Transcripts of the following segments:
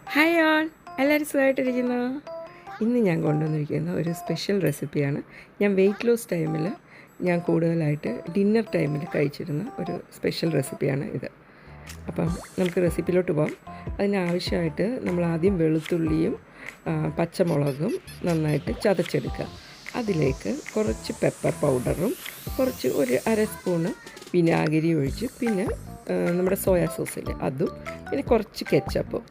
Hi all, എല്ലാവരും സുഖമായിട്ടിരിക്കുന്നു. ഇന്ന് ഞാൻ കൊണ്ടുവന്നിരിക്കുന്ന ഒരു സ്പെഷ്യൽ റെസിപ്പിയാണ്. ഞാൻ വെയിറ്റ് ലോസ് ടൈമിൽ ഞാൻ കൂടുതലായിട്ട് ഡിന്നർ ടൈമിൽ കഴിച്ചിരുന്ന ഒരു സ്പെഷ്യൽ റെസിപ്പിയാണ് ഇത്. അപ്പം നമുക്ക് റെസിപ്പിയിലോട്ട് പോകാം. അതിനാവശ്യമായിട്ട് നമ്മൾ ആദ്യം വെളുത്തുള്ളിയും പച്ചമുളകും നന്നായിട്ട് ചതച്ചെടുക്കുക. അതിലേക്ക് കുറച്ച് പെപ്പർ പൗഡറും ഒരു അര സ്പൂണ് വിനാഗിരി ഒഴിച്ച്, പിന്നെ നമ്മുടെ സോയാ സോസില്ലേ അതും, പിന്നെ കുറച്ച് കെച്ചപ്പും.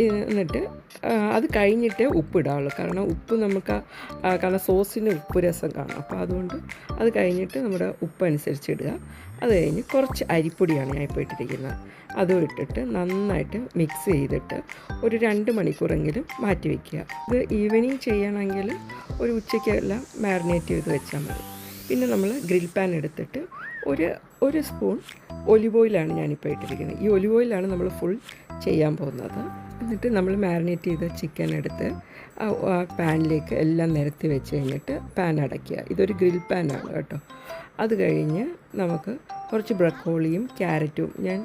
എന്നിട്ട് അത് കഴിഞ്ഞിട്ടേ ഉപ്പിടാവുള്ളൂ. കാരണം ഉപ്പ് നമുക്ക് കാരണം സോസിന് ഉപ്പ് രസം കാണും. അപ്പോൾ അതുകൊണ്ട് അത് കഴിഞ്ഞിട്ട് നമ്മുടെ ഉപ്പ് അനുസരിച്ച് ഇടുക. അത് കഴിഞ്ഞ് കുറച്ച് അരിപ്പൊടിയാണ് ഞാൻ ഇപ്പോൾ ഇട്ടിരിക്കുന്നത്. അതും ഇട്ടിട്ട് നന്നായിട്ട് മിക്സ് ചെയ്തിട്ട് ഒരു 2 മണിക്കൂറെങ്കിലും മാറ്റി വയ്ക്കുക. ഇത് ഈവനിങ് ചെയ്യണമെങ്കിൽ ഒരു ഉച്ചയ്ക്കെല്ലാം മാരിനേറ്റ് ചെയ്ത് വെച്ചാൽ മതി. പിന്നെ നമ്മൾ ഗ്രിൽ പാൻ എടുത്തിട്ട് ഒരു സ്പൂൺ ഒലിവ് ഓയിലാണ് ഞാനിപ്പോൾ ഇട്ടിരിക്കുന്നത്. ഈ ഒലിവ് ഓയിലാണ് നമ്മൾ ഫുൾ ചെയ്യാൻ പോകുന്നത്. എന്നിട്ട് നമ്മൾ മാരിനേറ്റ് ചെയ്ത ചിക്കൻ എടുത്ത് പാനിലേക്ക് എല്ലാം നിരത്തി വെച്ച് കഴിഞ്ഞിട്ട് പാൻ അടയ്ക്കുക. ഇതൊരു ഗ്രിൽ പാനാണ് കേട്ടോ. അത് കഴിഞ്ഞ് നമുക്ക് കുറച്ച് ബ്രക്കോളിയും ക്യാരറ്റും, ഞാൻ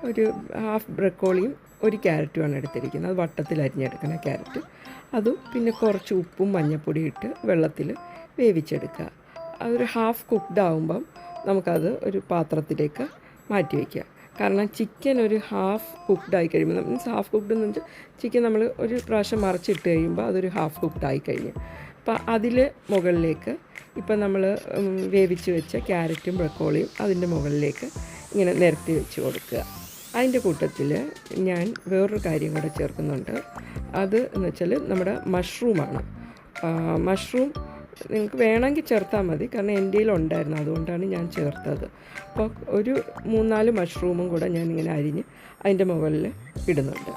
ഒരു ഹാഫ് ബ്രക്കോളിയും ഒരു ക്യാരറ്റുമാണ് എടുത്തിരിക്കുന്നത്. അത് വട്ടത്തിൽ അരിഞ്ഞെടുക്കുന്ന ക്യാരറ്റ്. അതും പിന്നെ കുറച്ച് ഉപ്പും മഞ്ഞൾപ്പൊടി ഇട്ട് വെള്ളത്തിൽ വേവിച്ചെടുക്കുക. അതൊരു ഹാഫ് കുക്ക്ഡ് ആകുമ്പം നമുക്കത് ഒരു പാത്രത്തിലേക്ക് മാറ്റി വയ്ക്കുക. കാരണം ചിക്കൻ ഒരു ഹാഫ് കുക്ക്ഡ് ആയി കഴിയുമ്പോൾ, മീൻസ് ഹാഫ് കുക്ക്ഡ് എന്ന് വെച്ചാൽ ചിക്കൻ നമ്മൾ ഒരു പ്രാവശ്യം മറിച്ചിട്ട് കഴിയുമ്പോൾ അതൊരു ഹാഫ് കുക്ക്ഡ് ആയി കഴിഞ്ഞു. അപ്പോൾ അതിൽ മുകളിലേക്ക് ഇപ്പം നമ്മൾ വേവിച്ച് വെച്ച ക്യാരറ്റും ബ്രക്കോളിയും അതിൻ്റെ മുകളിലേക്ക് ഇങ്ങനെ നിരത്തി വെച്ച് കൊടുക്കുക. അതിൻ്റെ കൂട്ടത്തിൽ ഞാൻ വേറൊരു കാര്യം കൂടെ ചേർക്കുന്നുണ്ട്. അത് എന്ന് വെച്ചാൽ നമ്മുടെ മഷ്റൂമാണ്. മഷ്റൂം നിങ്ങൾക്ക് വേണമെങ്കിൽ ചേർത്താൽ മതി, കാരണം എൻ്റെ കയ്യിലുണ്ടായിരുന്നു, അതുകൊണ്ടാണ് ഞാൻ ചേർത്തത്. അപ്പോൾ ഒരു 3-4 മഷ്റൂമും കൂടെ ഞാനിങ്ങനെ അരിഞ്ഞ് അതിൻ്റെ മുകളിൽ ഇടുന്നുണ്ട്.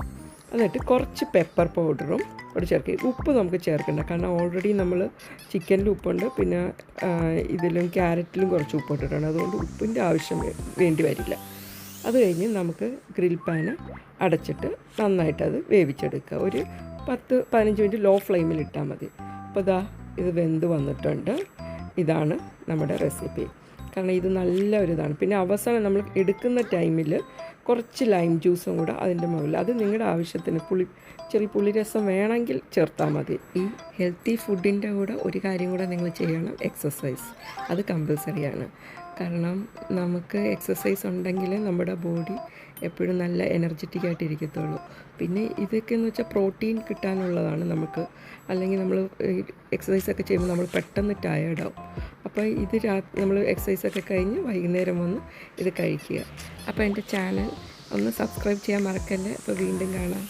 എന്നിട്ട് കുറച്ച് പെപ്പർ പൗഡറും കൂടെ ചേർക്കുക. ഉപ്പ് നമുക്ക് ചേർക്കണ്ട, കാരണം ഓൾറെഡി നമ്മൾ ചിക്കനിൽ ഉപ്പുണ്ട്, പിന്നെ ഇതിലും ക്യാരറ്റിലും കുറച്ച് ഉപ്പ് ഇട്ടിട്ടുണ്ട്. അതുകൊണ്ട് ഉപ്പിൻ്റെ ആവശ്യം വേണ്ടി വരില്ല. അത് കഴിഞ്ഞ് നമുക്ക് ഗ്രിൽ പാന് അടച്ചിട്ട് നന്നായിട്ടത് വേവിച്ചെടുക്കുക. ഒരു 10-15 മിനിറ്റ് ലോ ഫ്ലെയിമിൽ ഇട്ടാൽ മതി. അപ്പോൾ ഇത് വെന്ത് വന്നിട്ടുണ്ട്. ഇതാണ് നമ്മുടെ റെസിപ്പി. കാരണം ഇത് നല്ലൊരിതാണ്. പിന്നെ അവസാനം നമ്മൾ എടുക്കുന്ന ടൈമിൽ കുറച്ച് ലൈം ജ്യൂസും കൂടെ അതിൻ്റെ മുകളിൽ, അത് നിങ്ങളുടെ ആവശ്യത്തിന് ചെറിയ പുളിരസം വേണമെങ്കിൽ ചേർത്താൽ മതി. ഈ ഹെൽത്തി ഫുഡിൻ്റെ കൂടെ ഒരു കാര്യം കൂടെ നിങ്ങൾ ചെയ്യണം, എക്സസൈസ്. അത് കമ്പൽസറിയാണ്. കാരണം നമുക്ക് എക്സസൈസ് ഉണ്ടെങ്കിൽ നമ്മുടെ ബോഡി എപ്പോഴും നല്ല എനർജറ്റിക് ആയിട്ട് ഇരിക്കത്തുള്ളൂ. പിന്നെ ഇതൊക്കെ എന്ന് വെച്ചാൽ പ്രോട്ടീൻ കിട്ടാനുള്ളതാണ് നമുക്ക്. അല്ലെങ്കിൽ നമ്മൾ എക്സസൈസൊക്കെ ചെയ്യുമ്പോൾ നമ്മൾ പെട്ടെന്ന് ടയേർഡാവും. അപ്പോൾ ഇത് നമ്മൾ എക്സസൈസൊക്കെ കഴിഞ്ഞ് വൈകുന്നേരം വന്ന് ഇത് കഴിക്കുക. അപ്പോൾ എൻ്റെ ചാനൽ ഒന്ന് സബ്സ്ക്രൈബ് ചെയ്യാൻ മറക്കല്ലേ. അപ്പോൾ വീണ്ടും കാണാം.